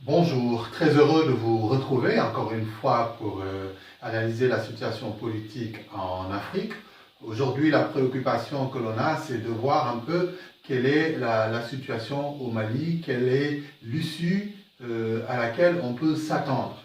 Bonjour, très heureux de vous retrouver encore une fois pour analyser la situation politique en Afrique. Aujourd'hui, la préoccupation que l'on a, c'est de voir un peu quelle est la situation au Mali, quelle est l'issue à laquelle on peut s'attendre.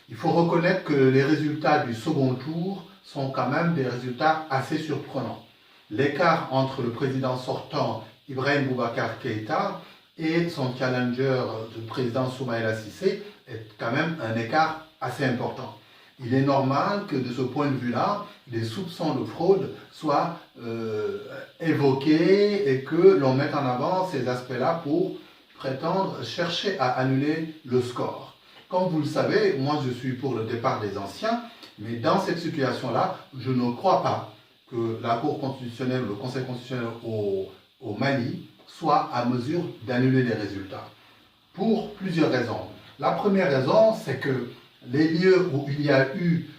Il faut reconnaître que les résultats du second tour sont quand même des résultats assez surprenants. L'écart entre le président sortant, Ibrahim Boubacar Keïta, et son challenger, le président Soumaïla Cissé, est quand même un écart assez important. Il est normal que de ce point de vue-là, des soupçons de fraude soient évoqués et que l'on mette en avant ces aspects-là pour prétendre chercher à annuler le score. Comme vous le savez, moi je suis pour le départ des anciens, mais dans cette situation-là, je ne crois pas que la Cour constitutionnelle ou le Conseil constitutionnel au Mali soit à mesure d'annuler les résultats. Pour plusieurs raisons. La première raison, c'est que les lieux où il y a eu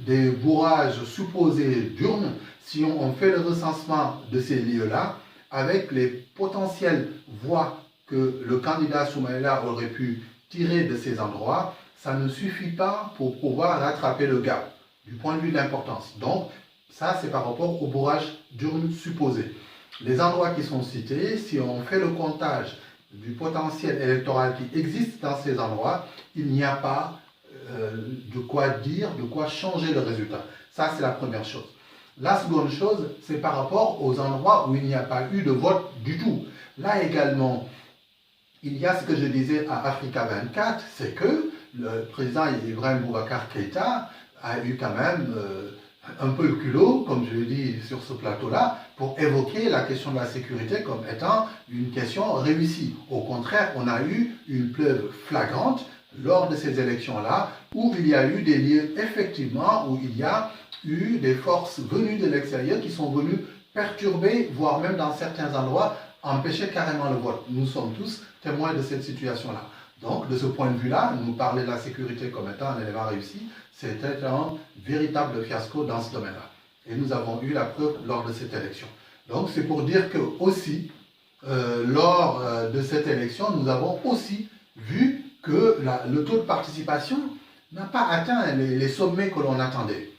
des bourrages supposés d'urnes, si on fait le recensement de ces lieux-là, avec les potentielles voix que le candidat Soumaïla aurait pu tirer de ces endroits, ça ne suffit pas pour pouvoir rattraper le gap du point de vue de l'importance. Donc, ça, c'est par rapport au bourrage d'urnes supposé. Les endroits qui sont cités, si on fait le comptage du potentiel électoral qui existe dans ces endroits, il n'y a pas de quoi dire, de quoi changer le résultat. Ça, c'est la première chose. La seconde chose, c'est par rapport aux endroits où il n'y a pas eu de vote du tout. Là également, il y a ce que je disais à Africa 24, c'est que le président Ibrahim Boubacar Keïta a eu quand même un peu le culot, comme je le dis sur ce plateau-là, pour évoquer la question de la sécurité comme étant une question réussie. Au contraire, on a eu une preuve flagrante lors de ces élections-là, où il y a eu des lieux, effectivement, où il y a eu des forces venues de l'extérieur qui sont venues perturber, voire même dans certains endroits, empêcher carrément le vote. Nous sommes tous témoins de cette situation-là. Donc, de ce point de vue-là, nous parler de la sécurité comme étant un élément réussi, c'était un véritable fiasco dans ce domaine-là. Et nous avons eu la preuve lors de cette élection. Donc, c'est pour dire que aussi, lors de cette élection, nous avons aussi vu que le taux de participation n'a pas atteint les sommets que l'on attendait.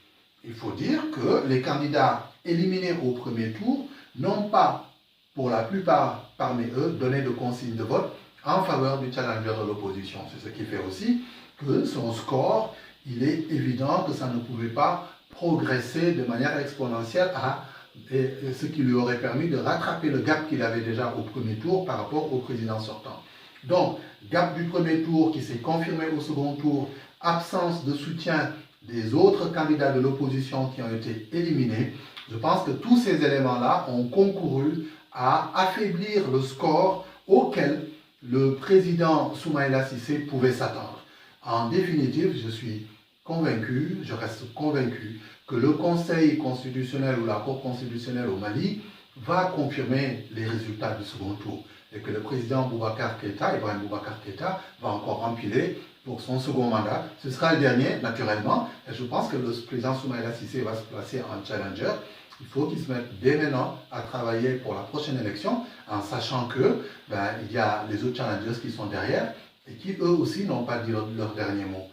Il faut dire que les candidats éliminés au premier tour n'ont pas, pour la plupart parmi eux, donné de consignes de vote en faveur du challenger de l'opposition. C'est ce qui fait aussi que son score, il est évident que ça ne pouvait pas progresser de manière exponentielle à ce qui lui aurait permis de rattraper le gap qu'il avait déjà au premier tour par rapport au président sortant. Donc, gap du premier tour qui s'est confirmé au second tour, absence de soutien des autres candidats de l'opposition qui ont été éliminés. Je pense que tous ces éléments-là ont concouru à affaiblir le score auquel le président Soumaïla Cissé pouvait s'attendre. En définitive, je suis convaincu, je reste convaincu que le Conseil constitutionnel ou la Cour constitutionnelle au Mali va confirmer les résultats du second tour et que le président Boubacar Keïta, Ibrahim Boubacar Keïta, va encore empiler pour son second mandat. Ce sera le dernier, naturellement, et je pense que le président Soumaïla Cissé va se placer en challenger. Il faut qu'ils se mettent dès maintenant à travailler pour la prochaine élection, en sachant que il y a les autres challengers qui sont derrière et qui eux aussi n'ont pas dit leur dernier mot.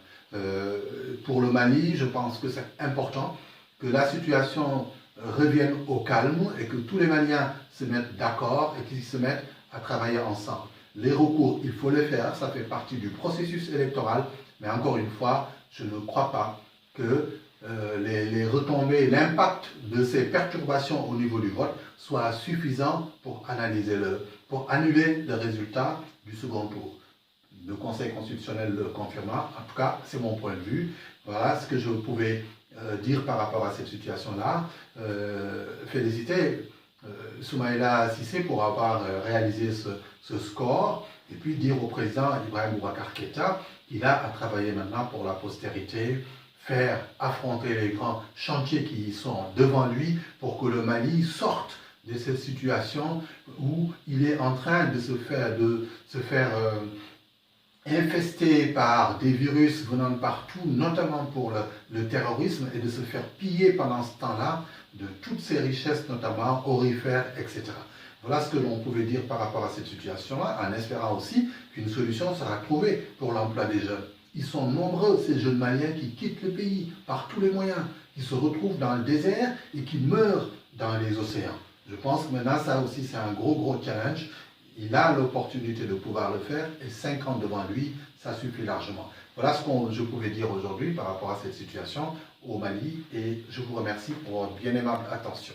Pour le Mali, je pense que c'est important que la situation revienne au calme et que tous les Maliens se mettent d'accord et qu'ils se mettent à travailler ensemble. Les recours, il faut les faire, ça fait partie du processus électoral, mais encore une fois, je ne crois pas que les retombées, l'impact de ces perturbations au niveau du vote soit suffisant pour pour annuler le résultat du second tour. Le Conseil constitutionnel le confirmera. En tout cas, c'est mon point de vue. Voilà ce que je pouvais dire par rapport à cette situation-là. Féliciter Soumaïla Cissé pour avoir réalisé ce score et puis dire au président Ibrahim Boubacar Keïta qu'il a à travailler maintenant pour la postérité, faire affronter les grands chantiers qui sont devant lui pour que le Mali sorte de cette situation où il est en train de se faire infesté par des virus venant de partout, notamment pour le terrorisme, et de se faire piller pendant ce temps-là de toutes ces richesses, notamment aurifères, etc. Voilà ce que l'on pouvait dire par rapport à cette situation-là, en espérant aussi qu'une solution sera trouvée pour l'emploi des jeunes. Ils sont nombreux, ces jeunes Maliens qui quittent le pays par tous les moyens, qui se retrouvent dans le désert et qui meurent dans les océans. Je pense que maintenant, ça aussi, c'est un gros challenge. Il a l'opportunité de pouvoir le faire et 5 ans devant lui, ça suffit largement. Voilà ce que je pouvais dire aujourd'hui par rapport à cette situation au Mali et je vous remercie pour votre bien aimable attention.